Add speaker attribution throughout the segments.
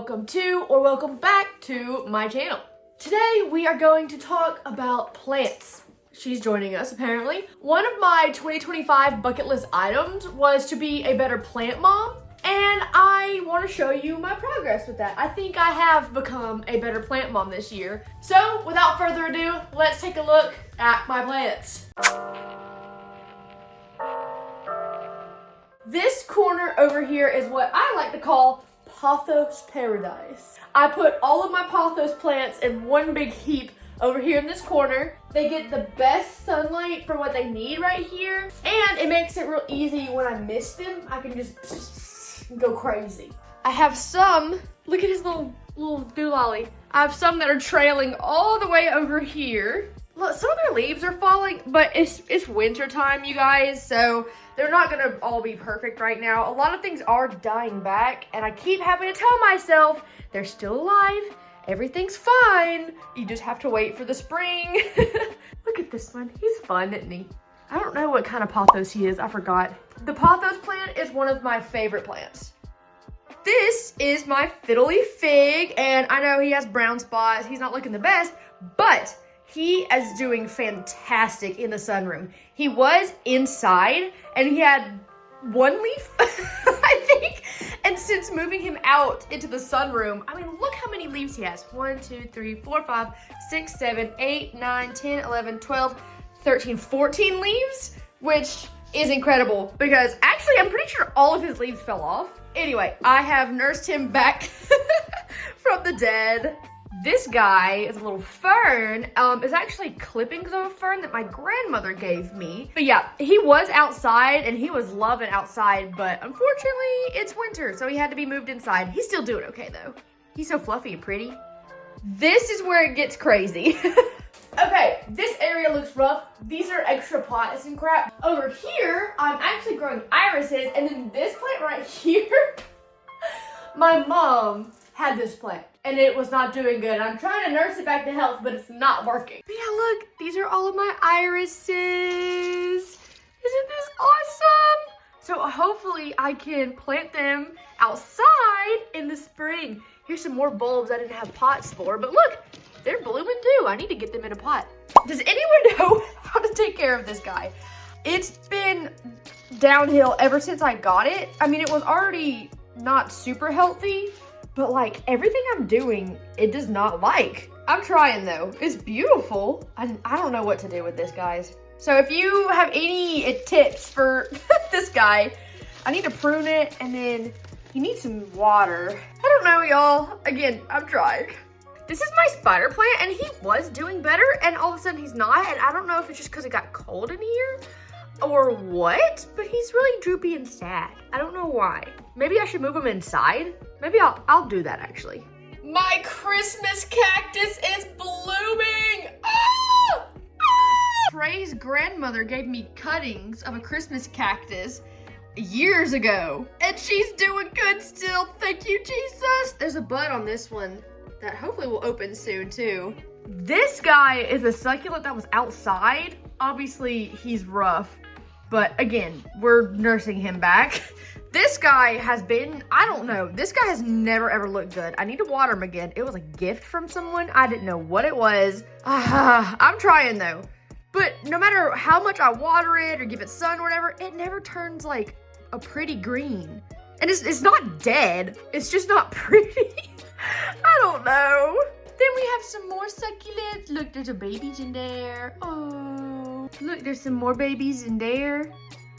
Speaker 1: welcome to or welcome back to my channel. Today we are going to talk about plants. She's joining us apparently. One of my 2025 bucket list items was to be a better plant mom, and I want to show you my progress with that. I think I have become a better plant mom this year. So without further ado, let's take a look at my plants. This corner over here is what I like to call Pothos Paradise. I put all of my pothos plants in one big heap over here in this corner. They get the best sunlight for what they need right here, and it makes it real easy when I miss them. I can just go crazy. I have some, look at his little doolally. I have some that are trailing all the way over here. Look, some of their leaves are falling, but it's winter time, you guys, so they're not gonna all be perfect right now. A lot of things are dying back, and I keep having to tell myself they're still alive, everything's fine. You just have to wait for the spring. Look at this one, he's fun, isn't he? I don't know what kind of pothos he is, I forgot. The pothos plant is one of my favorite plants. This is my fiddly fig, and I know he has brown spots, he's not looking the best, but he is doing fantastic in the sunroom. He was inside and he had one leaf, I think. And since moving him out into the sunroom, I mean, look how many leaves he has. 1, 2, 3, 4, 5, 6, 7, 8, 9, 10, 11, 12, 13, 14 leaves, which is incredible because actually I'm pretty sure all of his leaves fell off. Anyway, I have nursed him back from the dead. This guy is a little fern. It's actually clippings of a fern that my grandmother gave me. But yeah, he was outside and he was loving outside, but unfortunately it's winter, so he had to be moved inside. He's still doing okay though. He's so fluffy and pretty. This is where it gets crazy. Okay, this area looks rough. These are extra pots and crap. Over here, I'm actually growing irises, and then this plant right here, my mom had this plant and it was not doing good. I'm trying to nurse it back to health, but it's not working. But yeah, look, these are all of my irises. Isn't this awesome? So hopefully I can plant them outside in the spring. Here's some more bulbs I didn't have pots for, but look, they're blooming too. I need to get them in a pot. Does anyone know how to take care of this guy? It's been downhill ever since I got it. I mean, it was already not super healthy, but like everything I'm doing, it does not like. I'm trying though. It's beautiful. I don't know what to do with this, guys. So if you have any tips for this guy, I need to prune it and then he needs some water. I don't know, y'all. Again, I'm trying. This is my spider plant and he was doing better and all of a sudden he's not. And I don't know if it's just because it got cold in here or what, but he's really droopy and sad. I don't know why. Maybe I should move him inside. Maybe I'll do that actually. My Christmas cactus is blooming. Ah! Ah! Trey's grandmother gave me cuttings of a Christmas cactus years ago, and she's doing good still. Thank you, Jesus. There's a bud on this one that hopefully will open soon too. This guy is a succulent that was outside. Obviously, he's rough, but again, we're nursing him back. This guy has been, I don't know, this guy has never ever looked good. I need to water him again. It was a gift from someone. I didn't know what it was. I'm trying though. But no matter how much I water it or give it sun or whatever, it never turns like a pretty green. And it's not dead, it's just not pretty. I don't know. Then we have some more succulents. Look, there's a babies in there. Oh, look, there's some more babies in there.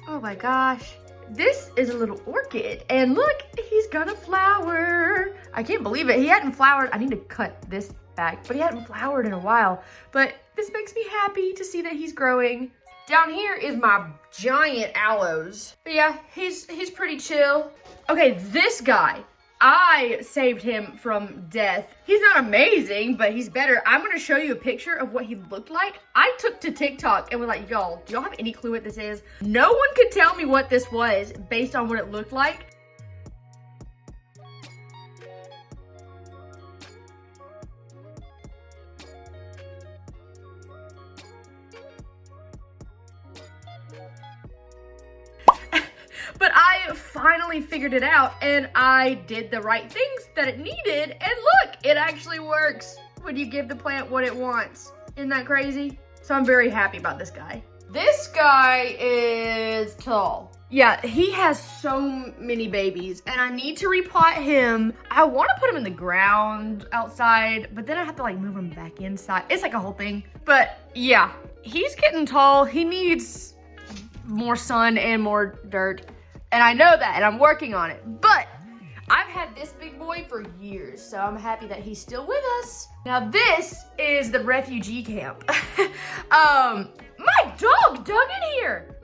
Speaker 1: Oh my gosh. This is a little orchid, and look, he's gonna flower. I can't believe it. He hadn't flowered. I need to cut this back, but he hadn't flowered in a while. But this makes me happy to see that he's growing. Down here is my giant aloes. But yeah, he's pretty chill. Okay, this guy, I saved him from death. He's not amazing, but he's better. I'm gonna show you a picture of what he looked like. I took to TikTok and was like, y'all, do y'all have any clue what this is? No one could tell me what this was based on what it looked like. But I finally figured it out and I did the right things that it needed. And look, it actually works when you give the plant what it wants. Isn't that crazy? So I'm very happy about this guy. This guy is tall. Yeah, he has so many babies and I need to repot him. I want to put him in the ground outside, but then I have to like move him back inside. It's like a whole thing. But yeah, he's getting tall. He needs more sun and more dirt. And I know that and I'm working on it. But I've had this big boy for years, so I'm happy that he's still with us. Now this is the refugee camp. My dog dug in here.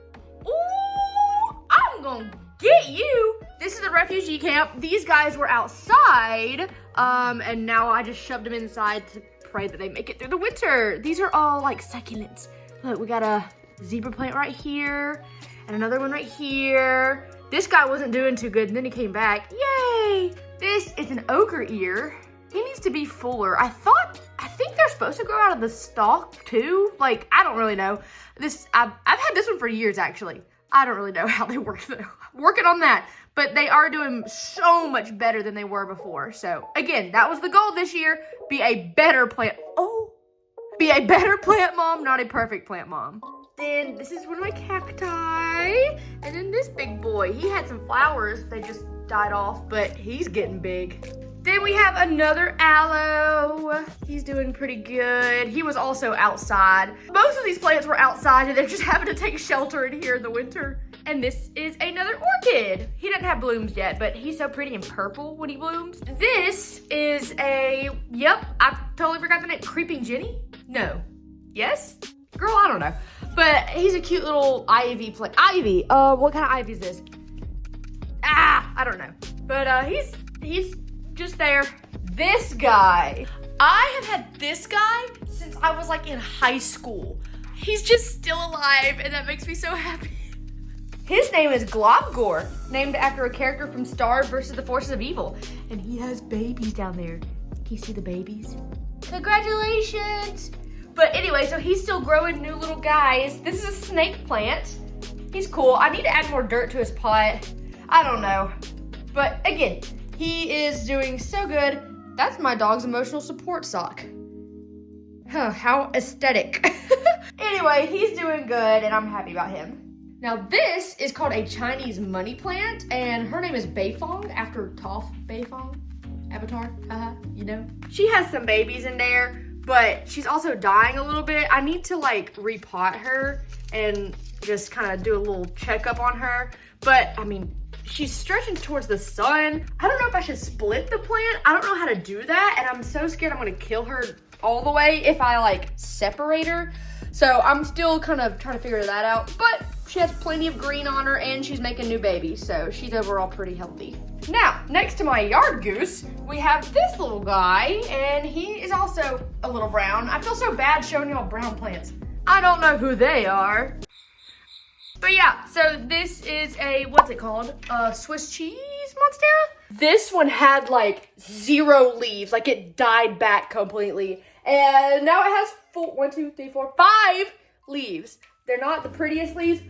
Speaker 1: Ooh, I'm gonna get you. This is the refugee camp. These guys were outside, and now I just shoved them inside to pray that they make it through the winter. These are all like succulents. Look, we got a zebra plant right here, and another one right here. This guy wasn't doing too good, and then he came back. Yay! This is an ochre ear. He needs to be fuller. I think they're supposed to grow out of the stalk too. Like, I don't really know. I've had this one for years actually. I don't really know how they work though. Working on that. But they are doing so much better than they were before. So again, that was the goal this year. Be a better plant. Be a better plant mom, not a perfect plant mom. Then this is one of my cacti. And then this big boy, he had some flowers. They just died off, but he's getting big. Then we have another aloe. He's doing pretty good. He was also outside. Most of these plants were outside and they're just having to take shelter in here in the winter. And this is another orchid. He doesn't have blooms yet, but he's so pretty and purple when he blooms. This is I totally forgot the name. Creeping Jenny? No. Yes? Girl, I don't know. But he's a cute little ivy plant. Ivy. What kind of ivy is this? I don't know. But he's just there. This guy. I have had this guy since I was like in high school. He's just still alive and that makes me so happy. His name is Globgor, named after a character from Star vs. the Forces of Evil. And he has babies down there. Can you see the babies? Congratulations. But anyway, so he's still growing new little guys. This is a snake plant. He's cool. I need to add more dirt to his pot. I don't know. But again, he is doing so good. That's my dog's emotional support sock. Huh, how aesthetic. Anyway, he's doing good and I'm happy about him. Now this is called a Chinese money plant and her name is Beifong after Toph Beifong. Avatar, you know. She has some babies in there, but she's also dying a little bit. I need to like repot her and just kind of do a little checkup on her. But I mean, she's stretching towards the sun. I don't know if I should split the plant. I don't know how to do that. And I'm so scared I'm gonna kill her all the way if I like separate her. So I'm still kind of trying to figure that out. But she has plenty of green on her and she's making new babies. So she's overall pretty healthy. Now, next to my yard goose, we have this little guy and he is also a little brown. I feel so bad showing y'all brown plants. I don't know who they are. But yeah, so this is a, what's it called? Swiss cheese monstera? This one had like 0 leaves, like it died back completely. And now it has 5 leaves. They're not the prettiest leaves,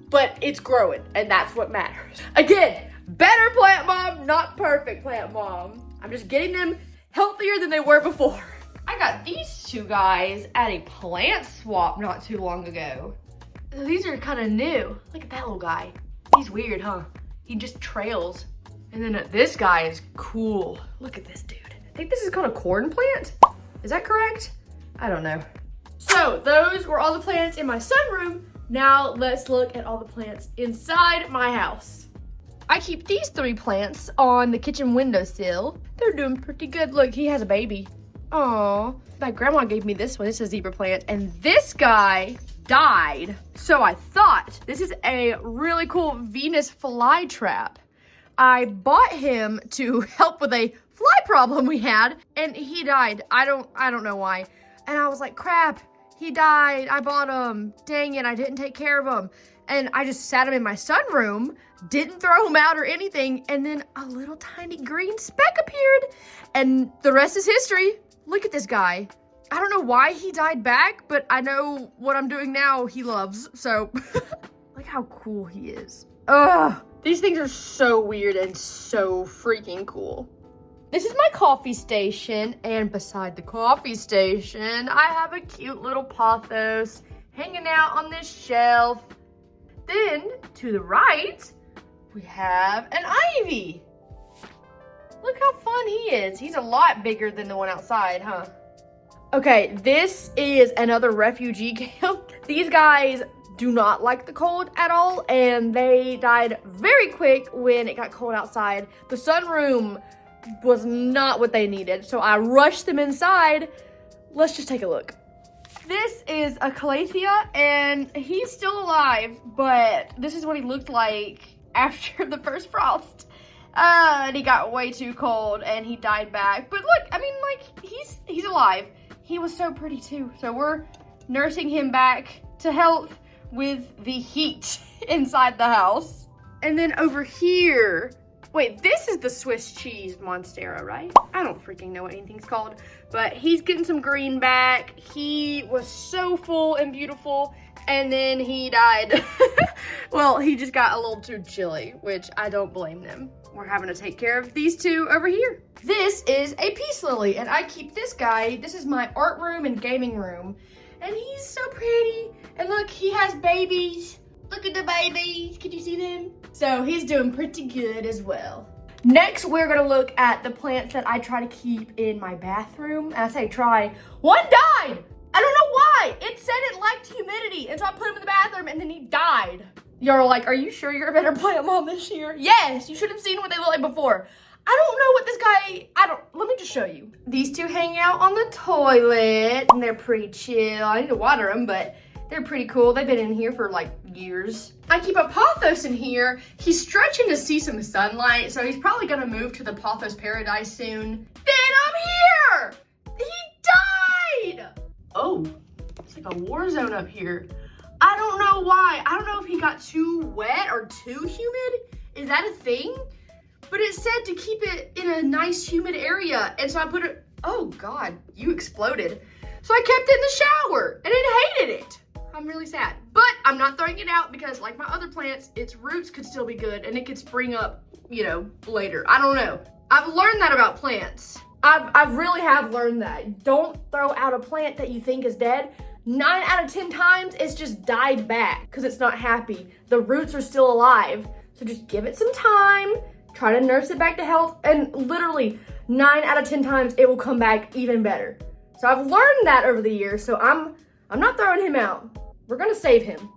Speaker 1: but it's growing and that's what matters. Again, better plant mom, not perfect plant mom. I'm just getting them healthier than they were before. I got these 2 guys at a plant swap not too long ago. These are kind of new. Look at that little guy. He's weird, huh? He just trails. And then this guy is cool. Look at this dude. I think this is called a corn plant. Is that correct? I don't know. So those were all the plants in my sunroom. Now let's look at all the plants inside my house. I keep these 3 plants on the kitchen windowsill. They're doing pretty good. Look, he has a baby. Aw, my grandma gave me this one. It's a zebra plant. And this guy died. So I thought this is a really cool Venus flytrap. I bought him to help with a fly problem we had and he died. I don't know why. And I was like, crap, he died. I bought him. Dang it, I didn't take care of him. And I just sat him in my sunroom, didn't throw him out or anything. And then a little tiny green speck appeared and the rest is history. Look at this guy. I don't know why he died back, but I know what I'm doing now he loves, so. Look how cool he is. Ugh, These things are so weird and so freaking cool. This is my coffee station, and beside the coffee station, I have a cute little pothos hanging out on this shelf. Then, to the right, we have an ivy. Look how fun he is. He's a lot bigger than the one outside, huh? Okay, this is another refugee camp. These guys do not like the cold at all, and they died very quick when it got cold outside. The sunroom was not what they needed, so I rushed them inside. Let's just take a look. This is a calathea, and he's still alive, but this is what he looked like after the first frost. And he got way too cold, and he died back. But look, I mean, like, he's alive. He was so pretty too. So we're nursing him back to health with the heat inside the house. And then over here, wait, this is the Swiss cheese monstera, right? I don't freaking know what anything's called, but he's getting some green back. He was so full and beautiful, and then he died. Well, he just got a little too chilly, which I don't blame them. We're having to take care of these two over here. This is a peace lily, and I keep this guy. This is my art room and gaming room, and he's so pretty. And look, he has babies. Look at the babies. Can you see them? So he's doing pretty good as well. Next, we're gonna look at the plants that I try to keep in my bathroom. And I say try. One died. I don't know why. It said it liked humidity, and so I put him in the bathroom, and then he died. Y'all are like, are you sure you're a better plant mom this year? Yes, you should have seen what they looked like before. I don't know what this guy, let me just show you. These two hang out on the toilet, and they're pretty chill. I need to water them, but they're pretty cool. They've been in here for like years. I keep a pothos in here. He's stretching to see some sunlight, so he's probably gonna move to the pothos paradise soon. Then I'm here! He died! Oh, it's like a war zone up here. I don't know why. I don't know if he got too wet or too humid. Is that a thing? But it said to keep it in a nice humid area. And so I put it, oh God, you exploded. So I kept it in the shower and it hated it. I'm really sad. But I'm not throwing it out because like my other plants, its roots could still be good and it could spring up, you know, later. I don't know. I've learned that about plants. I really have learned that. Don't throw out a plant that you think is dead. 9 out of 10 times, it's just died back because it's not happy. The roots are still alive. So just give it some time, try to nurse it back to health, and literally 9 out of 10 times, it will come back even better. So I've learned that over the years, so I'm not throwing him out. We're gonna save him.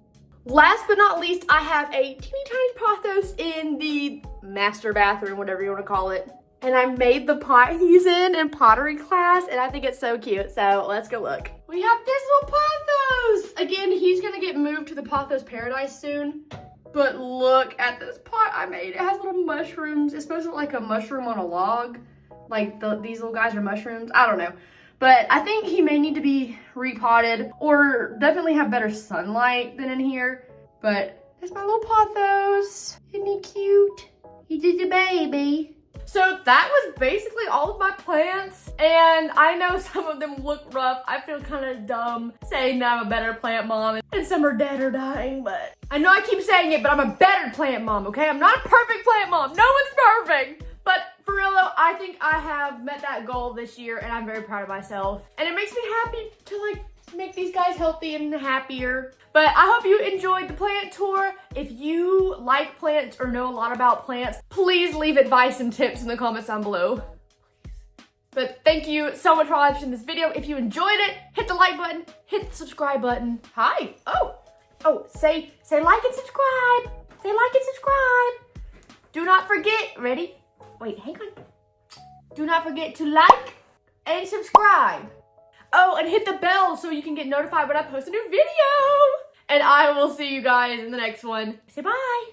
Speaker 1: Last but not least, I have a teeny tiny pothos in the master bathroom, whatever you wanna call it. And I made the pot he's in pottery class, and I think it's so cute. So let's go look. We have this little pothos. Again, he's gonna get moved to the pothos paradise soon. But look at this pot I made. It has little mushrooms. It's supposed to look like a mushroom on a log. Like these little guys are mushrooms. I don't know. But I think he may need to be repotted or definitely have better sunlight than in here. But there's my little pothos. Isn't he cute? He did the baby. So that was basically all of my plants, and I know some of them look rough. I feel kind of dumb saying that I'm a better plant mom, and some are dead or dying, but I know I keep saying it, but I'm a better plant mom, okay? I'm not a perfect plant mom. No one's perfect. But for real though, I think I have met that goal this year, and I'm very proud of myself. And it makes me happy to like make these guys healthy and happier. But I hope you enjoyed the plant tour. If you like plants or know a lot about plants, please leave advice and tips in the comments down below. But thank you so much for watching this video. If you enjoyed it, hit the like button, hit the subscribe button. Hi. Oh, say like and subscribe. Say like and subscribe. Do not forget, ready? Wait, hang on. Do not forget to like and subscribe. Oh, and hit the bell so you can get notified when I post a new video. And I will see you guys in the next one. Say bye.